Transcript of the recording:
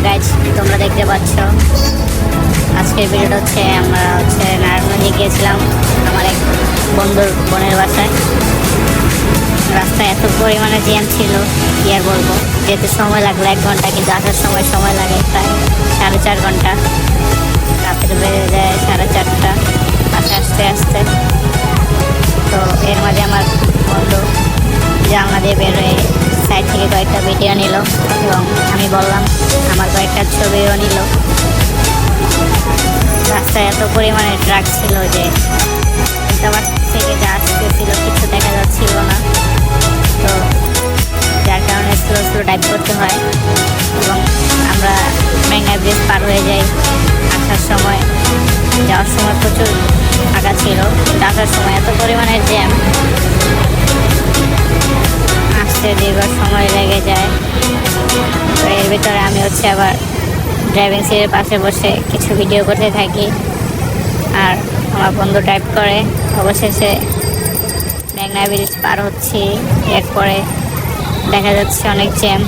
Guys, তোমরা দেখতে পাচ্ছ আজকের ভিডিওটা হচ্ছে আমরা নারায়ণগঞ্জে গিয়েছিলাম আমার এক বন্ধুর বোনের বাসায়। রাস্তায় এত পরিমাণে জ্যাম ছিল কি আর বলবো। যেতে সময় লাগলো 1 ঘন্টা, কিন্তু আসার সময় লাগে প্রায় 4.5 ঘন্টা। রাত্রে বেড়ে যায় 4:30 আসতে আসতে। তো এর মাঝে আমার বন্ধু জানলা দিয়ে বের হয়ে সাইড থেকে কয়েকটা ভিডিও নিল এবং আমি বললাম আমার কয়েকটা ছবিও নিল। রাস্তায় এত পরিমাণে ট্রাক ছিল যে আমার থেকে যা আসতেছিল কিছু দেখা যাচ্ছিল না। তো যার কারণে স্লো ড্রাইভ করতে হয় এবং আমরা মেঘনা ব্রিজ পার হয়ে যাই। আসার সময় যাওয়ার সময় প্রচুর ফাঁকা ছিল, কিন্তু আসার সময় এত পরিমাণে জ্যাম, আসতে দীর্ঘ সময় লেগে যায়। তো এর ভিতরে আমি আবার ড্রাইভিং সিটের পাশে বসে কিছু ভিডিও করতে থাকি আর আমার বন্ধু ড্রাইভ করে। অবশেষে মেঘনা ব্রিজ পার হচ্ছি, এরপরে দেখা যাচ্ছে অনেক জ্যাম।